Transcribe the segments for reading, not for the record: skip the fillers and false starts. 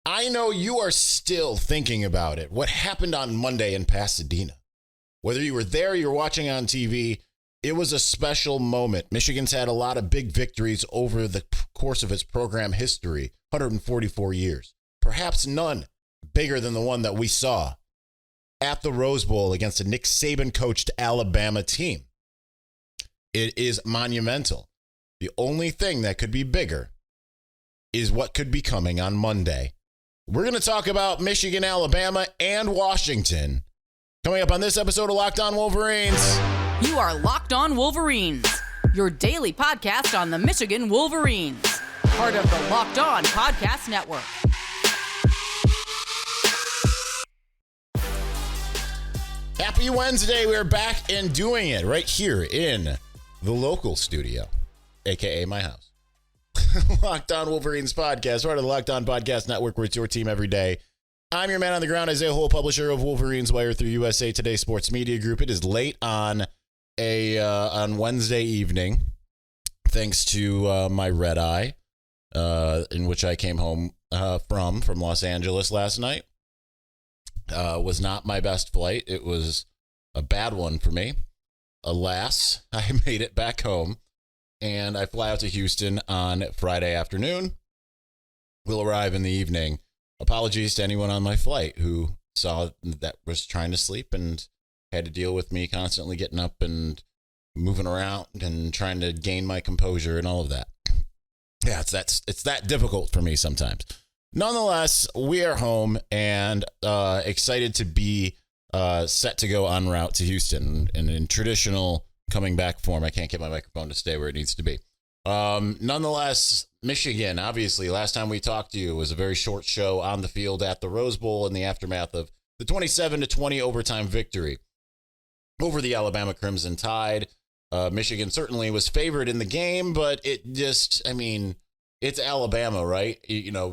I know you are still thinking about it. What happened on Monday in Pasadena? Whether you were there or you're watching on TV, it was a special moment. Michigan's had a lot of big victories over the course of its program history, 144 years. Perhaps none bigger than the one that we saw at the Rose Bowl against a Nick Saban-coached Alabama team. It is monumental. The only thing that could be bigger is what could be coming on Monday. We're going to talk about Michigan, Alabama, and Washington coming up on this episode of Locked On Wolverines. You are Locked On Wolverines, your daily podcast on the Michigan Wolverines, part of the Locked On Podcast Network. Happy Wednesday. We're back and doing it right here in the local studio, a.k.a. my house. Locked On Wolverines podcast, part of the Locked On Podcast Network, where it's your team every day. I'm your man on the ground, Isaiah Hole, publisher of Wolverines Wire through USA Today Sports Media Group. It is late on Wednesday evening, thanks to my red eye, in which I came home from Los Angeles last night. Was not my best flight. It was a bad one for me. Alas, I made it back home. And I fly out to Houston on Friday afternoon. We'll arrive in the evening. Apologies to anyone on my flight who saw that was trying to sleep and had to deal with me constantly getting up and moving around and trying to gain my composure and all of that. Yeah, it's that difficult for me sometimes. Nonetheless, we are home and excited to be set to go en route to Houston and in traditional coming back form. I can't get my microphone to stay where it needs to be. Nonetheless, Michigan, obviously, last time we talked to you was a very short show on the field at the Rose Bowl in the aftermath of the 27-20 overtime victory over the Alabama Crimson Tide. Michigan certainly was favored in the game, but it just, I mean, it's Alabama, right? You know,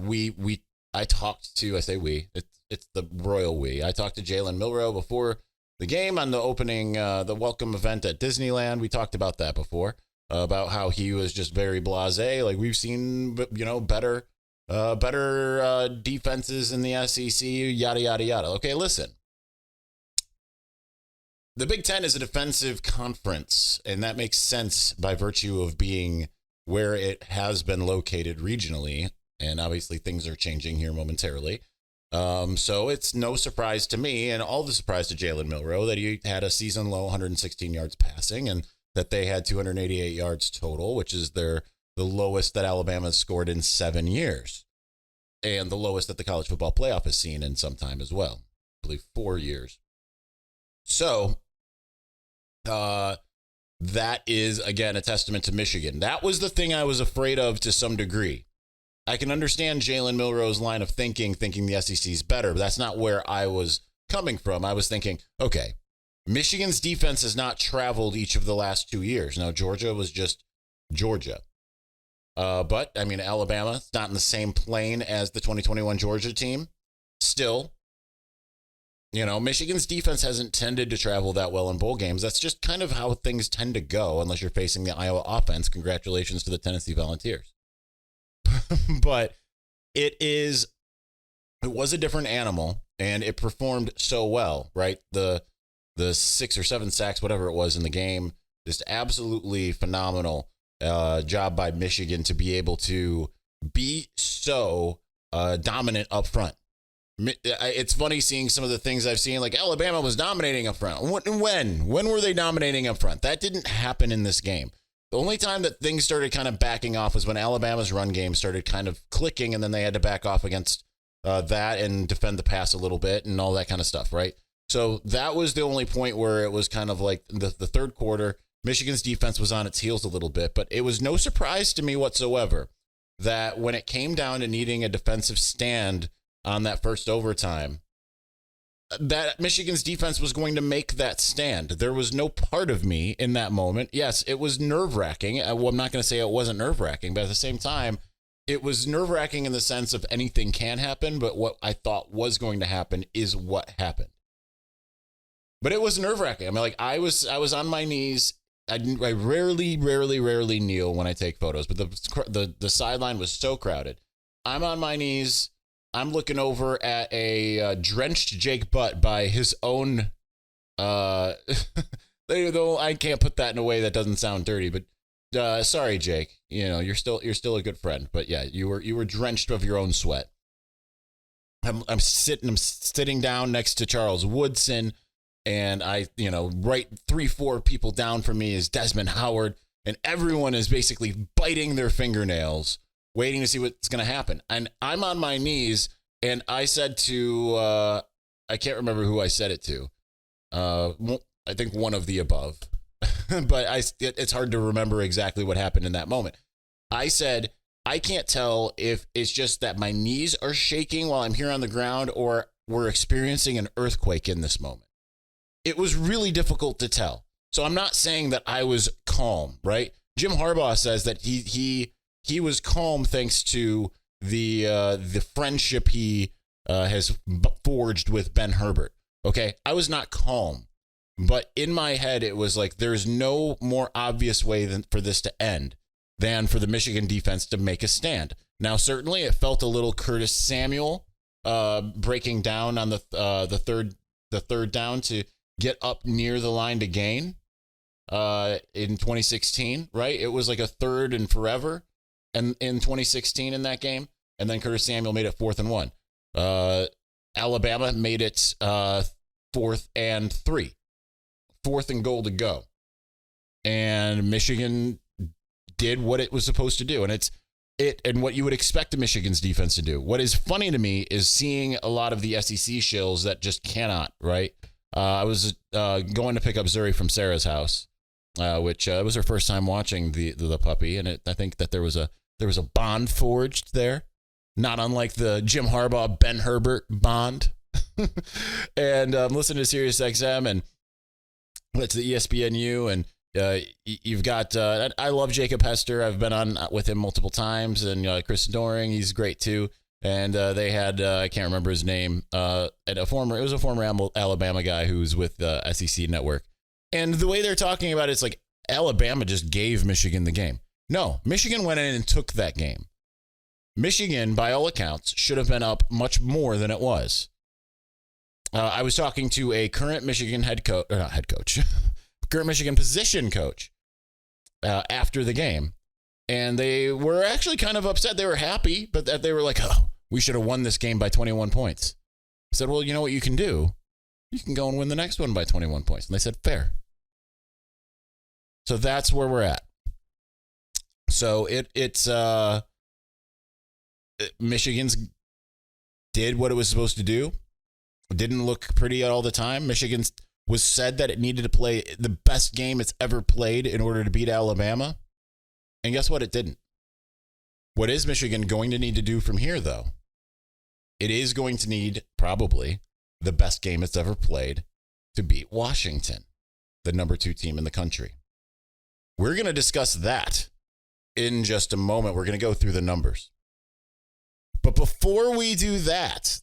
I talked to, I say we, it's the royal we. I talked to Jalen Milroe before the game on the opening, the welcome event at Disneyland. We talked about that before, about how he was just very blasé. Like, we've seen, you know, better defenses in the SEC, yada, yada, yada. Okay, listen. The Big Ten is a defensive conference, and that makes sense by virtue of being where it has been located regionally. And obviously things are changing here momentarily. So it's no surprise to me, and all the surprise to Jalen Milroe, that he had a season low 116 yards passing and that they had 288 yards total, which is the lowest that Alabama's scored in 7 years, and the lowest that the college football playoff has seen in some time as well. I believe 4 years. So that is, again, a testament to Michigan. That was the thing I was afraid of to some degree. I can understand Jalen Milroe's line of thinking the SEC is better, but that's not where I was coming from. I was thinking, okay, Michigan's defense has not traveled each of the last 2 years. Now, Georgia was just Georgia. But, I mean, Alabama, it's not in the same plane as the 2021 Georgia team. Still, you know, Michigan's defense hasn't tended to travel that well in bowl games. That's just kind of how things tend to go, unless you're facing the Iowa offense. Congratulations to the Tennessee Volunteers. But it was a different animal, and it performed so well, right? The 6 or 7 sacks, whatever it was in the game, just absolutely phenomenal job by Michigan to be able to be so dominant up front. It's funny seeing some of the things I've seen, like Alabama was dominating up front. When were they dominating up front? That didn't happen in this game. The only time that things started kind of backing off was when Alabama's run game started kind of clicking, and then they had to back off against that and defend the pass a little bit and all that kind of stuff, right? So that was the only point where it was kind of like the third quarter, Michigan's defense was on its heels a little bit, but it was no surprise to me whatsoever that when it came down to needing a defensive stand on that first overtime, that Michigan's defense was going to make that stand. There was no part of me in that moment. Yes, it was nerve-wracking. Well, I'm not going to say it wasn't nerve-wracking, but at the same time, it was nerve-wracking in the sense of anything can happen, but what I thought was going to happen is what happened. But it was nerve-wracking. I mean, like, I was on my knees. I rarely kneel when I take photos, but the sideline was so crowded. I'm on my knees I'm looking over at a drenched Jake Butt by his own. Though I can't put that in a way that doesn't sound dirty, but sorry, Jake. You're still a good friend. But yeah, you were drenched of your own sweat. I'm sitting down next to Charles Woodson, and right 3-4 people down from me is Desmond Howard, and everyone is basically biting their fingernails, waiting to see what's going to happen. And I'm on my knees, and I said to, I can't remember who I said it to. I think one of the above, but it's hard to remember exactly what happened in that moment. I said, I can't tell if it's just that my knees are shaking while I'm here on the ground or we're experiencing an earthquake in this moment. It was really difficult to tell. So I'm not saying that I was calm, right? Jim Harbaugh says that he was calm thanks to the friendship he has forged with Ben Herbert. Okay, I was not calm, but in my head it was like there's no more obvious way for this to end than for the Michigan defense to make a stand. Now, certainly it felt a little Curtis Samuel breaking down on the third down to get up near the line to gain in 2016, right? It was like a third and forever and in 2016 in that game. And then Curtis Samuel made it 4th and 1. Alabama made it 4th and 3. 4th and goal to go. And Michigan did what it was supposed to do. And and what you would expect Michigan's defense to do. What is funny to me is seeing a lot of the SEC shills that just cannot, right? I was going to pick up Zuri from Sarah's house, which was her first time watching the puppy. And I think that there was a bond forged there, not unlike the Jim Harbaugh, Ben Herbert bond. And I'm listening to Sirius XM and went to the ESPNU, and you've got, I love Jacob Hester. I've been on with him multiple times, and Chris Doring, he's great too. And they had, I can't remember his name, it was a former Alabama guy who's with the SEC Network. And the way they're talking about it's like Alabama just gave Michigan the game. No, Michigan went in and took that game. Michigan, by all accounts, should have been up much more than it was. I was talking to a current Michigan current Michigan position coach after the game, and they were actually kind of upset. They were happy, but that they were like, oh, we should have won this game by 21 points. I said, well, you know what you can do? You can go and win the next one by 21 points. And they said, fair. So that's where we're at. So it's Michigan's did what it was supposed to do. It didn't look pretty all the time. Michigan was said that it needed to play the best game it's ever played in order to beat Alabama. And guess what? It didn't. What is Michigan going to need to do from here, though? It is going to need probably the best game it's ever played to beat Washington, the number 2 team in the country. We're going to discuss that in just a moment. We're going to go through the numbers. But before we do that,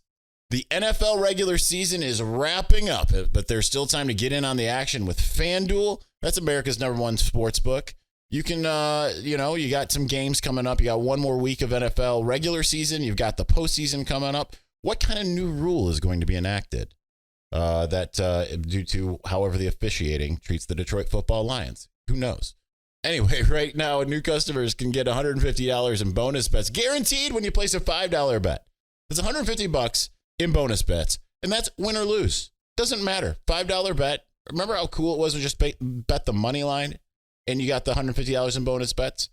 the NFL regular season is wrapping up, but there's still time to get in on the action with FanDuel. That's America's number one sportsbook. You can, you got some games coming up. You got one more week of NFL regular season. You've got the postseason coming up. What kind of new rule is going to be enacted due to however the officiating treats the Detroit Football Lions? Who knows? Anyway, right now, new customers can get $150 in bonus bets guaranteed when you place a $5 bet. It's $150 in bonus bets, and that's win or lose. Doesn't matter. $5 bet. Remember how cool it was to just bet the money line and you got the $150 in bonus bets?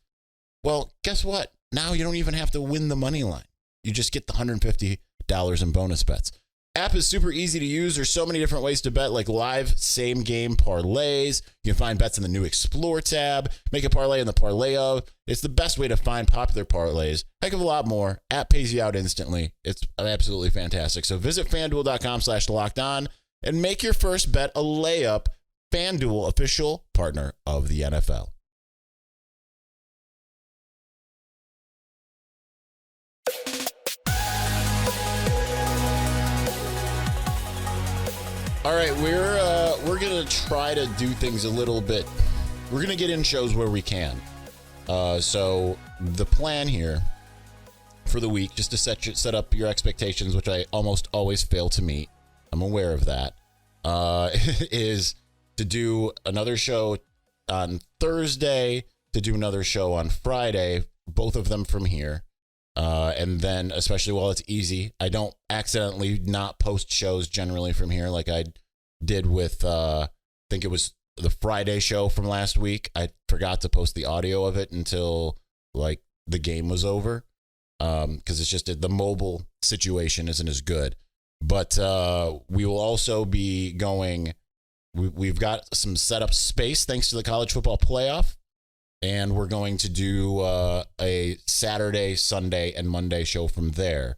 Well, guess what? Now you don't even have to win the money line. You just get the $150 in bonus bets. App is super easy to use. There's so many different ways to bet, like live same game parlays. You can find bets in the new Explore tab. Make a parlay in the parlay of. It's the best way to find popular parlays. Heck of a lot more. App pays you out instantly. It's absolutely fantastic. So visit FanDuel.com/lockedon and make your first bet a layup. FanDuel, official partner of the NFL. All right, we're gonna try to do things a little bit. We're gonna get in shows where we can. So the plan here for the week, just to set up your expectations, which I almost always fail to meet. I'm aware of that. Is to do another show on Thursday, to do another show on Friday, both of them from here. And then, especially while it's easy, I don't accidentally not post shows generally from here like I did with, I think it was the Friday show from last week. I forgot to post the audio of it until like the game was over, because it's just the mobile situation isn't as good. But we will also be going, we've got some setup space thanks to the college football playoff. And we're going to do a Saturday, Sunday, and Monday show from there.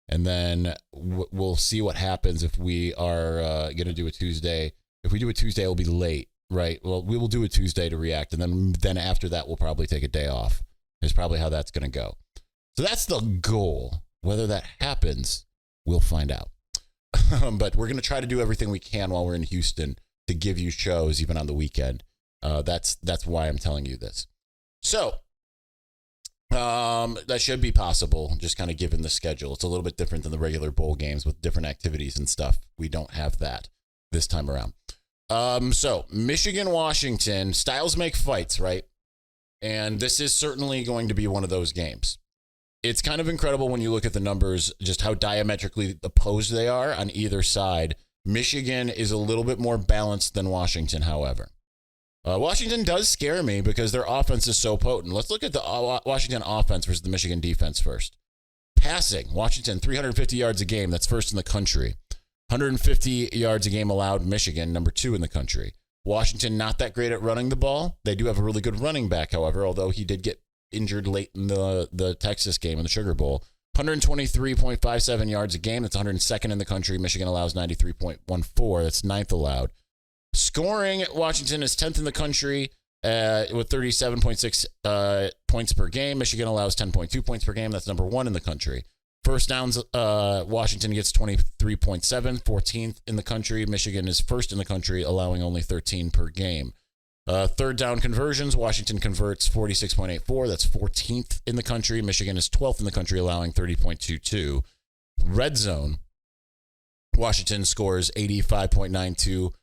And then we'll see what happens if we are going to do a Tuesday. If we do a Tuesday, it'll be late, right? Well, we will do a Tuesday to react. And then after that, we'll probably take a day off. Is probably how that's going to go. So that's the goal. Whether that happens, we'll find out. But we're going to try to do everything we can while we're in Houston to give you shows, even on the weekend. That's why I'm telling you this. So that should be possible, just kind of given the schedule. It's a little bit different than the regular bowl games with different activities and stuff. We don't have that this time around. So Michigan, Washington, styles make fights, right? And this is certainly going to be one of those games. It's kind of incredible when you look at the numbers, just how diametrically opposed they are on either side. Michigan is a little bit more balanced than Washington, however. Washington does scare me because their offense is so potent. Let's look at the Washington offense versus the Michigan defense first. Passing, Washington, 350 yards a game. That's first in the country. 150 yards a game allowed, Michigan, number 2 in the country. Washington, not that great at running the ball. They do have a really good running back, however, although he did get injured late in the Texas game in the Sugar Bowl. 123.57 yards a game. That's 102nd in the country. Michigan allows 93.14. That's 9th allowed. Scoring, Washington is 10th in the country with 37.6 points per game. Michigan allows 10.2 points per game. That's number 1 in the country. First downs, Washington gets 23.7, 14th in the country. Michigan is first in the country, allowing only 13 per game. Third down conversions, Washington converts 46.84. That's 14th in the country. Michigan is 12th in the country, allowing 30.22. Red zone, Washington scores 85.92%.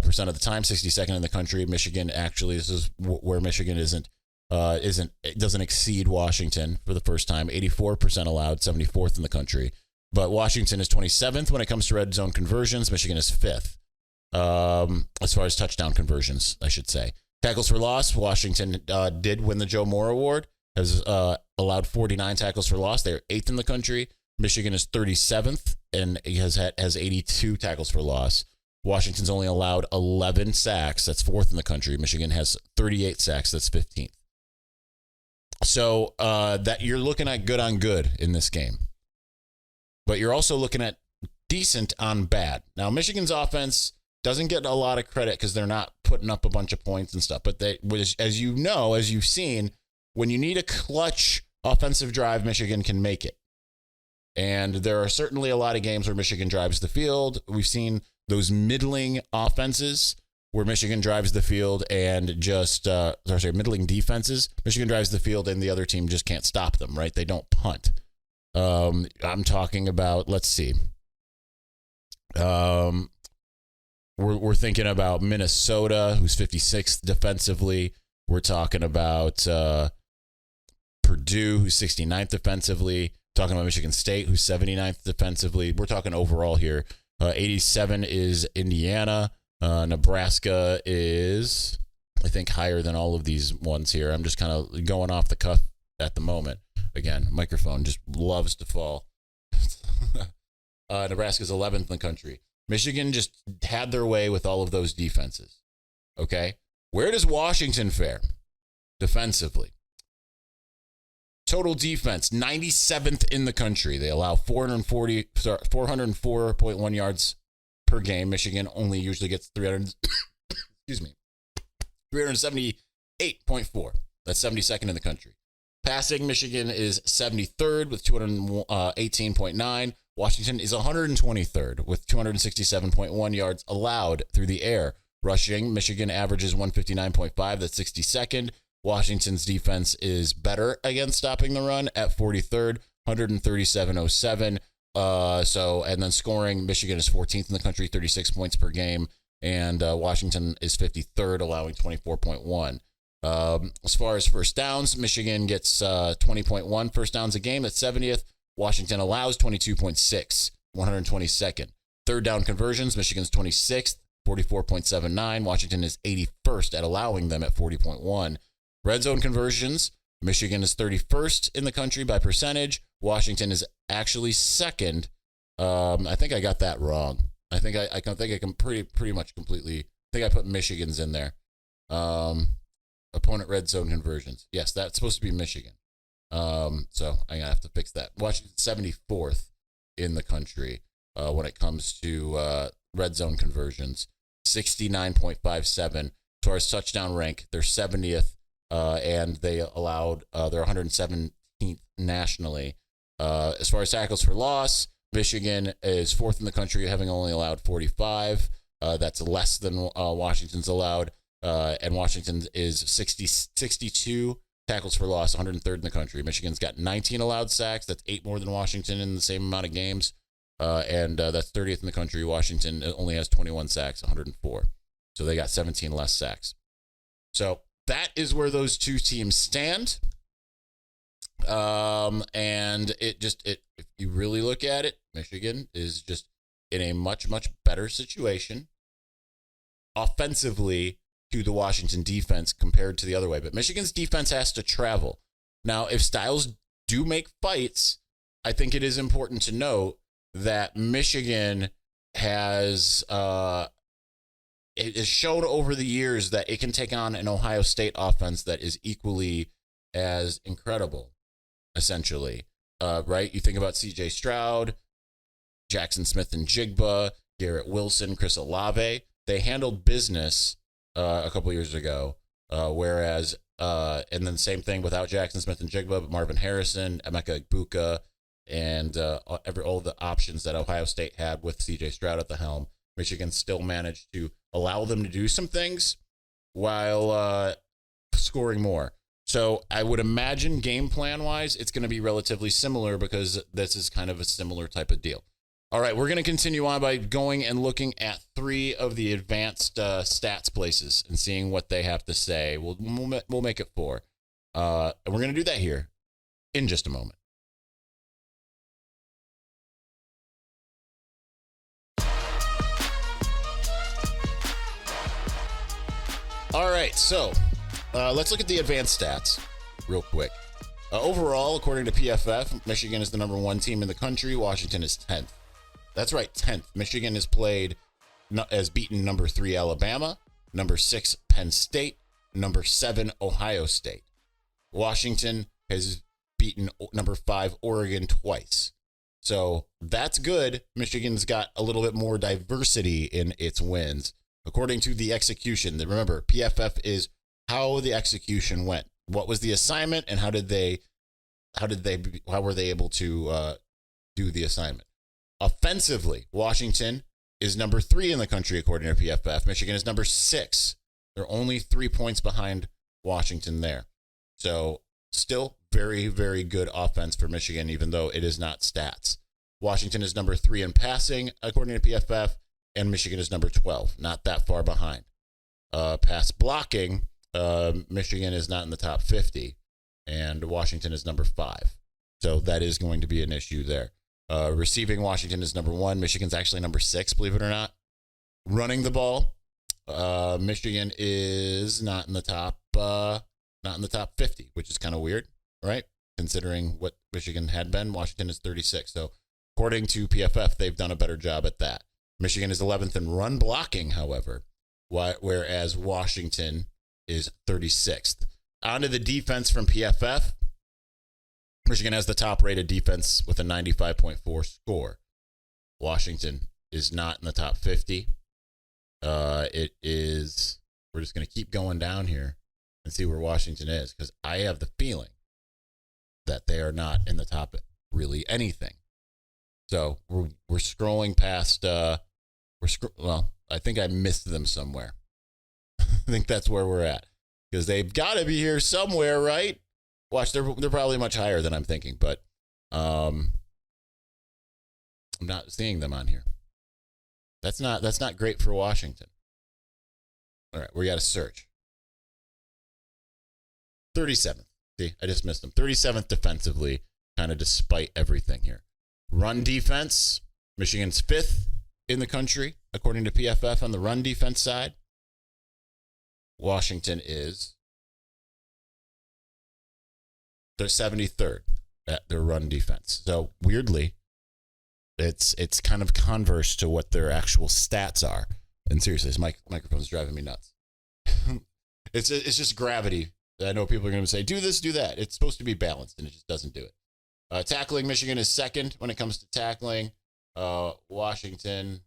Percent of the time, 62nd in the country. Michigan, actually, this is where Michigan doesn't exceed Washington for the first time. 84% allowed, 74th in the country. But Washington is 27th when it comes to red zone conversions. Michigan is 5th as far as touchdown conversions, I should say. Tackles for loss, Washington did win the Joe Moore Award, has allowed 49 tackles for loss. They're 8th in the country. Michigan is 37th and has 82 tackles for loss. Washington's only allowed 11 sacks. That's 4th in the country. Michigan has 38 sacks. That's 15th. So that you're looking at good on good in this game. But you're also looking at decent on bad. Now, Michigan's offense doesn't get a lot of credit because they're not putting up a bunch of points and stuff. But they, as you know, as you've seen, when you need a clutch offensive drive, Michigan can make it. And there are certainly a lot of games where Michigan drives the field. We've seen those middling offenses where Michigan drives the field and just, middling defenses. Michigan drives the field and the other team just can't stop them, right? They don't punt. I'm talking about, let's see. We're thinking about Minnesota, who's 56th defensively. We're talking about Purdue, who's 69th defensively. Talking about Michigan State, who's 79th defensively. We're talking overall here. 87 is Indiana. Nebraska is, I think, higher than all of these ones here. I'm just kind of going off the cuff at the moment. Again, microphone just loves to fall. Nebraska's 11th in the country. Michigan just had their way with all of those defenses. Okay? Where does Washington fare defensively? Total defense, 97th in the country. They allow 404.1 yards per game. Michigan only usually gets 378.4. That's 72nd in the country. Passing, Michigan is 73rd with 218.9. Washington is 123rd with 267.1 yards allowed through the air. Rushing, Michigan averages 159.5. That's 62nd. Washington's defense is better against stopping the run at 43rd. 137.07. And then scoring, Michigan is 14th in the country, 36 points per game, and Washington is 53rd, allowing 24.1. As far as first downs, Michigan gets 20.1 first downs a game. That's 70th. Washington allows 22.6, 122nd. Third down conversions, Michigan's 26th, 44.79. Washington is 81st at allowing them at 40.1. Red zone conversions, Michigan is 31st in the country by percentage. Washington is actually second. I think I got that wrong. I think I can pretty much completely. I think I put Michigan's in there. Opponent red zone conversions. Yes, that's supposed to be Michigan. So I'm gonna have to fix that. Washington 74th in the country when it comes to red zone conversions. 69.57. As far as touchdown rank, they're 70th, and they allowed they're 117th nationally. As far as tackles for loss, Michigan is 4th in the country, having only allowed 45. That's less than Washington's allowed. And Washington is 62 tackles for loss, 103rd in the country. Michigan's got 19 allowed sacks. That's 8 more than Washington in the same amount of games. And that's 30th in the country. Washington only has 21 sacks, 104. So they got 17 less sacks. So that is where those two teams stand. And if you really look at it, Michigan is just in a much, much better situation offensively to the Washington defense compared to the other way. But Michigan's defense has to travel. Now, if styles do make fights, I think it is important to note that Michigan has it has shown over the years that it can take on an Ohio State offense that is equally as incredible, essentially. Right? You think about C.J. Stroud, Jackson Smith and Jigba, Garrett Wilson, Chris Olave. They handled business a couple years ago, whereas, and then same thing without Jackson Smith and Jigba, but Marvin Harrison, Emeka Egbuka, and all the options that Ohio State had with C.J. Stroud at the helm. Michigan still managed to allow them to do some things while scoring more. So I would imagine game plan wise, it's going to be relatively similar because this is kind of a similar type of deal. All right, we're going to continue on by going and looking at 3 of the advanced stats places and seeing what they have to say. We'll make it 4. And we're going to do that here in just a moment. All right, so let's look at the advanced stats real quick. Overall, according to PFF, Michigan is the number 1 team in the country. Washington is 10th. That's right, 10th. Michigan has beaten number 3 Alabama, number 6 Penn State, number 7 Ohio State. Washington has beaten number 5 Oregon twice. So that's good. Michigan's got a little bit more diversity in its wins. According to the execution, remember, PFF is how the execution went. What was the assignment, and how were they able to do the assignment? Offensively, Washington is number 3 in the country, according to PFF. Michigan is number 6. They're only 3 points behind Washington there. So still very, very good offense for Michigan, even though it is not stats. Washington is number 3 in passing, according to PFF, and Michigan is number 12, not that far behind. Pass blocking, Michigan is not in the top 50, and Washington is number 5. So that is going to be an issue there. Receiving, Washington is number 1. Michigan's actually number 6, believe it or not. Running the ball, Michigan is not in the top 50, which is kind of weird, right? Considering what Michigan had been, Washington is 36. So according to PFF, they've done a better job at that. Michigan is 11th in run blocking, however, whereas Washington is 36th. Onto the defense from PFF. Michigan has the top-rated defense with a 95.4 score. Washington is not in the top 50. We're just going to keep going down here and see where Washington is, because I have the feeling that they are not in the top really anything. So we're scrolling past. I think I missed them somewhere. I think that's where we're at, because they've got to be here somewhere, right? Watch, they're probably much higher than I'm thinking, but I'm not seeing them on here. That's not great for Washington. All right, we got to search. 37th. See, I just missed them. 37th defensively, kind of despite everything here. Run defense, Michigan's 5th in the country, according to PFF on the run defense side. Washington is they're 73rd at their run defense. So weirdly, it's kind of converse to what their actual stats are. And seriously, this microphone's driving me nuts. It's just gravity. I know people are going to say, do this, do that. It's supposed to be balanced, and it just doesn't do it. Tackling, Michigan is 2nd when it comes to tackling. Washington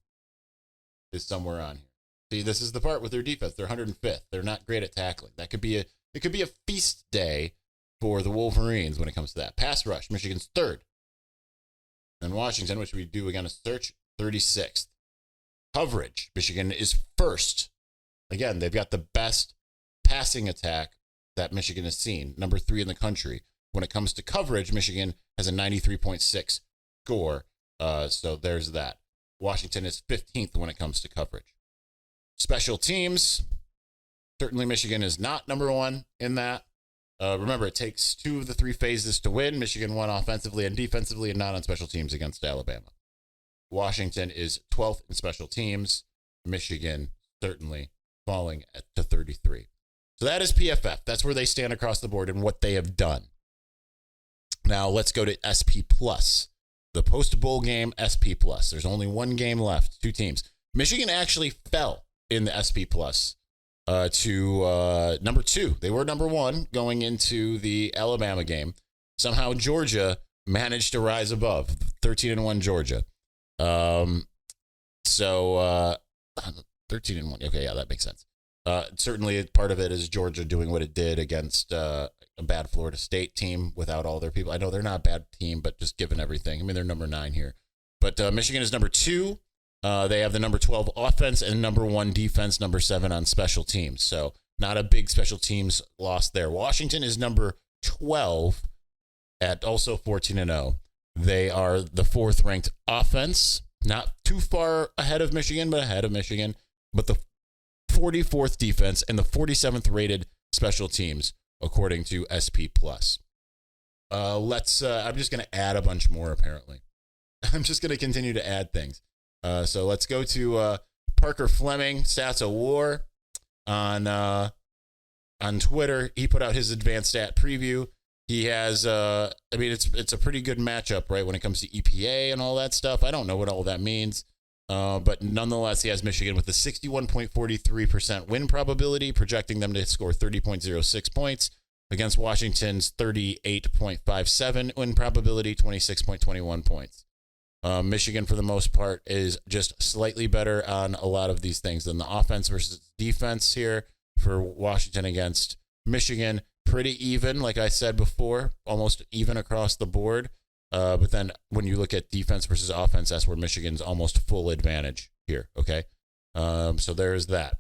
is somewhere on here. See, this is the part with their defense. They're 105th. They're not great at tackling. It could be a feast day for the Wolverines when it comes to that. Pass rush, Michigan's 3rd. And Washington, which we do again a search, 36th. Coverage, Michigan is 1st. Again, they've got the best passing attack that Michigan has seen, number 3 in the country. When it comes to coverage, Michigan has a 93.6 score. So there's that. Washington is 15th when it comes to coverage. Special teams, certainly Michigan is not number 1 in that. Remember, it takes 2 of the 3 phases to win. Michigan won offensively and defensively and not on special teams against Alabama. Washington is 12th in special teams. Michigan certainly falling to 33. So that is PFF. That's where they stand across the board and what they have done. Now let's go to SP Plus, the post-bowl game SP Plus. There's only 1 game left, 2 teams. Michigan actually fell in the SP Plus to number 2. They were number 1 going into the Alabama game. Somehow Georgia managed to rise above 13-1 Georgia. So 13-1. Okay, yeah, that makes sense. Certainly part of it is Georgia doing what it did against a bad Florida State team without all their people. I know they're not a bad team, but just given everything. I mean, they're number 9 here. But Michigan is number 2. They have the number 12 offense and number 1 defense, number 7 on special teams. So not a big special teams loss there. Washington is number 12 at also 14-0. They are the 4th ranked offense, not too far ahead of Michigan, but ahead of Michigan. But the 44th defense and the 47th rated special teams, according to SP Plus. I'm just going to add a bunch more, apparently. I'm just going to continue to add things. So let's go to Parker Fleming, Stats of War, on Twitter. He put out his advanced stat preview. He has, it's a pretty good matchup, right, when it comes to EPA and all that stuff. I don't know what all that means. But nonetheless, he has Michigan with a 61.43% win probability, projecting them to score 30.06 points against Washington's 38.57 win probability, 26.21 points. Michigan, for the most part, is just slightly better on a lot of these things than the offense versus defense here for Washington against Michigan. Pretty even, like I said before, almost even across the board. But then when you look at defense versus offense, that's where Michigan's almost full advantage here, okay? So there's that.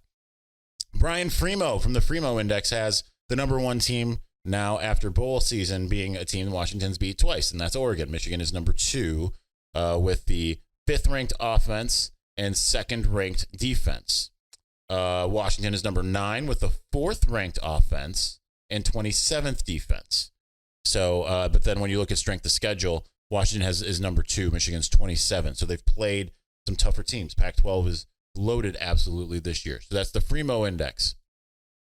Brian Fremo from the Fremo Index has the number 1 team now after bowl season being a team Washington's beat twice, and that's Oregon. Michigan is number 2 with the 5th ranked offense and 2nd ranked defense. Washington is number 9 with the 4th ranked offense and 27th defense. So, but then when you look at strength of schedule, Washington is number 2, Michigan's 27. So they've played some tougher teams. Pac-12 is loaded absolutely this year. So that's the Fremo Index.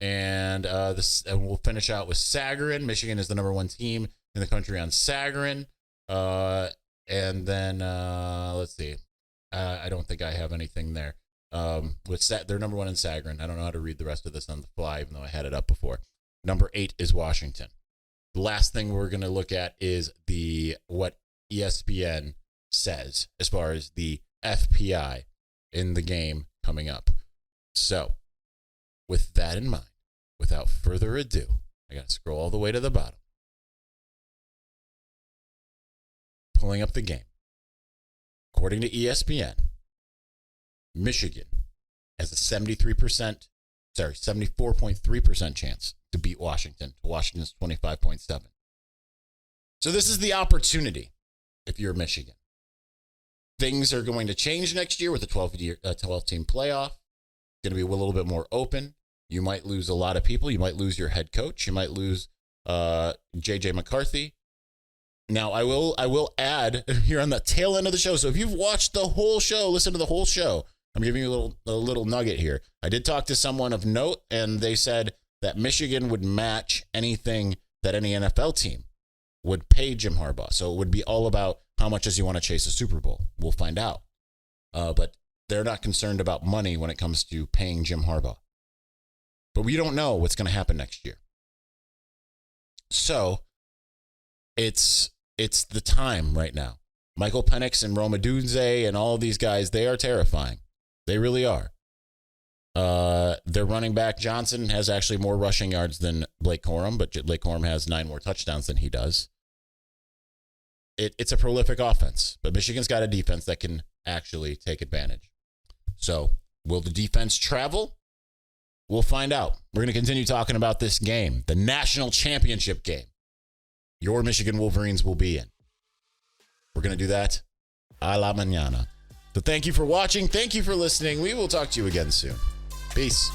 And we'll finish out with Sagarin. Michigan is the number 1 team in the country on Sagarin. And then let's see. I don't think I have anything there. They're number 1 in Sagarin. I don't know how to read the rest of this on the fly, even though I had it up before. Number 8 is Washington. The last thing we're going to look at is what ESPN says as far as the FPI in the game coming up. So, with that in mind, without further ado, I got to scroll all the way to the bottom. Pulling up the game. According to ESPN, Michigan has a 74.3% chance to beat Washington to Washington's 25.7. So this is the opportunity if you're Michigan. Things are going to change next year with the 12-team playoff. It's going to be a little bit more open. You might lose a lot of people. You might lose your head coach. You might lose J.J. McCarthy. Now, I will add here on the tail end of the show. So if you've watched the whole show, listen to the whole show. I'm giving you a little nugget here. I did talk to someone of note, and they said that Michigan would match anything that any NFL team would pay Jim Harbaugh. So it would be all about how much does he want to chase a Super Bowl. We'll find out. But they're not concerned about money when it comes to paying Jim Harbaugh. But we don't know what's going to happen next year. So it's the time right now. Michael Penix and Rome Odunze and all these guys, they are terrifying. They really are. Their running back, Johnson, has actually more rushing yards than Blake Corum, but Blake Corum has 9 more touchdowns than he does. It's a prolific offense, but Michigan's got a defense that can actually take advantage. So will the defense travel? We'll find out. We're going to continue talking about this game, the national championship game your Michigan Wolverines will be in. We're going to do that a la mañana. So thank you for watching. Thank you for listening. We will talk to you again soon. Peace.